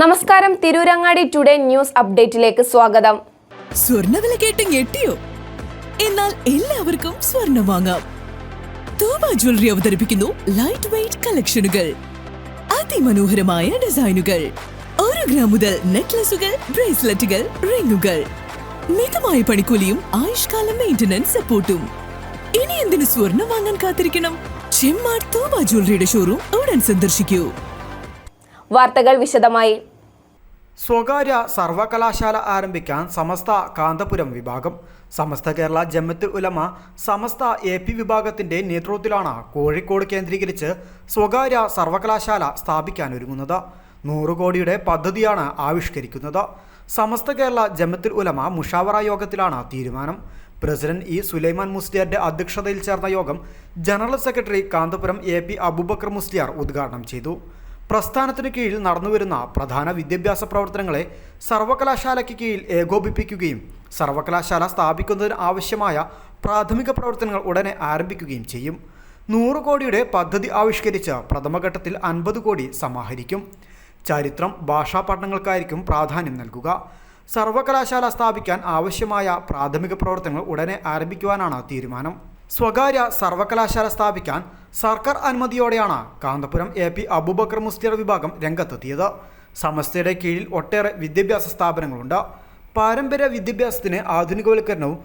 നമസ്കാരം, Tirurangadi today news അപ്ഡേറ്റിലേക്ക് സ്വാഗതം. സ്വർണ്ണവില കേട്ട് ഞെട്ടിയോ? എന്നാൽ എല്ലാവർക്കും സ്വർണ്ണം വാങ്ങാം. തോബ ജ്വല്ലറി അവതരിപ്പിക്കുന്നു ലൈറ്റ് വെയ്റ്റ് കളക്ഷനുകൾ, അതിമനോഹരമായ ഡിസൈനുകൾ, 1 ഗ്രാം മുതൽ നെക്ലസുകൾ, ബ്രേസ്ലെറ്റുകൾ, റിങ്ങുകൾ, മിതമായ പണിക്കൂലിയും ആയുഷ്കാല മെയിന്റനൻസ് സപ്പോർട്ടും. ഇനി എന്തിനു സ്വർണ്ണം വാങ്ങാൻ കാത്തിരിക്കണം? ചെമ്മാട് തോബ ജ്വല്ലറിയുടെ ഷോറൂം ഉടൻ സന്ദർശിക്കൂ. വാർത്തകൾ വിശദമായി. സ്വകാര്യ സർവകലാശാല ആരംഭിക്കാൻ സമസ്ത കാന്തപുരം വിഭാഗം. സമസ്ത കേരള ജമിഅത്തുൽ ഉലമ സമസ്ത AP വിഭാഗത്തിന്റെ നേതൃത്വത്തിലാണ് കോഴിക്കോട് കേന്ദ്രീകരിച്ച് സ്വകാര്യ സർവകലാശാല സ്ഥാപിക്കാനൊരുങ്ങുന്നത്. 100 കോടിയുടെ പദ്ധതിയാണ് ആവിഷ്കരിക്കുന്നത്. സമസ്ത കേരള ജമിഅത്തുൽ ഉലമ മുഷാവറ യോഗത്തിലാണ് തീരുമാനം. President E. സുലൈമാൻ മുസ്ലിയാരുടെ അധ്യക്ഷതയിൽ ചേർന്ന യോഗം general secretary Kanthapuram AP Aboobacker Musliyar ഉദ്ഘാടനം ചെയ്തു. പ്രസ്ഥാനത്തിനു കീഴിൽ നടന്നുവരുന്ന പ്രധാന വിദ്യാഭ്യാസ പ്രവർത്തനങ്ങളെ സർവകലാശാലയ്ക്ക് കീഴിൽ ഏകോപിപ്പിക്കുകയും സർവകലാശാല സ്ഥാപിക്കുന്നതിന് ആവശ്യമായ പ്രാഥമിക പ്രവർത്തനങ്ങൾ ഉടനെ ആരംഭിക്കുകയും ചെയ്യും. 100 കോടിയുടെ പദ്ധതി ആവിഷ്കരിച്ച് പ്രഥമഘട്ടത്തിൽ 50 കോടി സമാഹരിക്കും. ചരിത്രം, ഭാഷാ പഠനങ്ങൾക്കായിരിക്കും പ്രാധാന്യം നൽകുക. സർവകലാശാല സ്ഥാപിക്കാൻ ആവശ്യമായ പ്രാഥമിക പ്രവർത്തനങ്ങൾ ഉടനെ ആരംഭിക്കുവാനാണ് തീരുമാനം. സ്വകാര്യ സർവകലാശാല സ്ഥാപിക്കാൻ സർക്കാർ അനുമതിയോടെയാണ് കാന്തപുരം AP അബൂബക്കർ മുസ്ലിയാർ വിഭാഗം രംഗത്തെത്തിയത്. സമസ്തയുടെ കീഴിൽ ഒട്ടേറെ വിദ്യാഭ്യാസ സ്ഥാപനങ്ങളുണ്ട്. പാരമ്പര്യ വിദ്യാഭ്യാസത്തിന് ആധുനികവൽക്കരണവും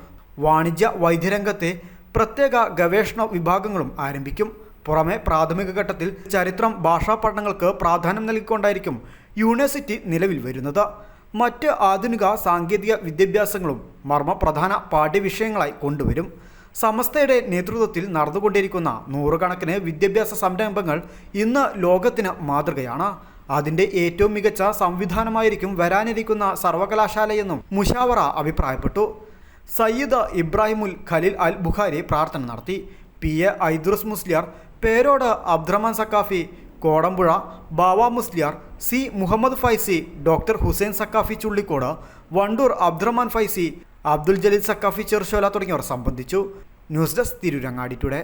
വാണിജ്യ വൈദ്യരംഗത്തെ പ്രത്യേക ഗവേഷണ വിഭാഗങ്ങളും ആരംഭിക്കും. പുറമെ പ്രാഥമിക ഘട്ടത്തിൽ ചരിത്രം, ഭാഷാ പഠനങ്ങൾക്ക് പ്രാധാന്യം നൽകിക്കൊണ്ടായിരിക്കും യൂണിവേഴ്സിറ്റി നിലവിൽ വരുന്നത്. മറ്റ് ആധുനിക സാങ്കേതിക വിദ്യാഭ്യാസങ്ങളും മർമ്മപ്രധാന പാഠ്യവിഷയങ്ങളായി കൊണ്ടുവരും. സമസ്തയുടെ നേതൃത്വത്തിൽ നടന്നുകൊണ്ടിരിക്കുന്ന 100 കണക്കിന് വിദ്യാഭ്യാസ സംരംഭങ്ങൾ ഇന്ന് ലോകത്തിന് മാതൃകയാണ്. അതിൻ്റെ ഏറ്റവും മികച്ച സംവിധാനമായിരിക്കും വരാനിരിക്കുന്ന സർവകലാശാലയെന്നും മുഷാവറ അഭിപ്രായപ്പെട്ടു. സയ്യിദ് ഇബ്രാഹിമുൽ ഖലീൽ അൽ ബുഖാരി പ്രാർത്ഥന നടത്തി. PA ഐദ്രുസ് മുസ്ലിയാർ, പേരോട് അബ്ദുറഹ്മാൻ സക്കാഫി, കോടമ്പുഴ ബാവ മുസ്ലിയാർ, C. മുഹമ്മദ് ഫൈസി, ഡോക്ടർ ഹുസൈൻ സക്കാഫി ചുള്ളിക്കോട്, വണ്ടൂർ അബ്ദുറഹ്മാൻ ഫൈസി, അബ്ദുൽ ജലീൽ സക്കാഫി ചെറുശോല തുടങ്ങിയവർ സംബന്ധിച്ചു. News desk, Tirurangadi today.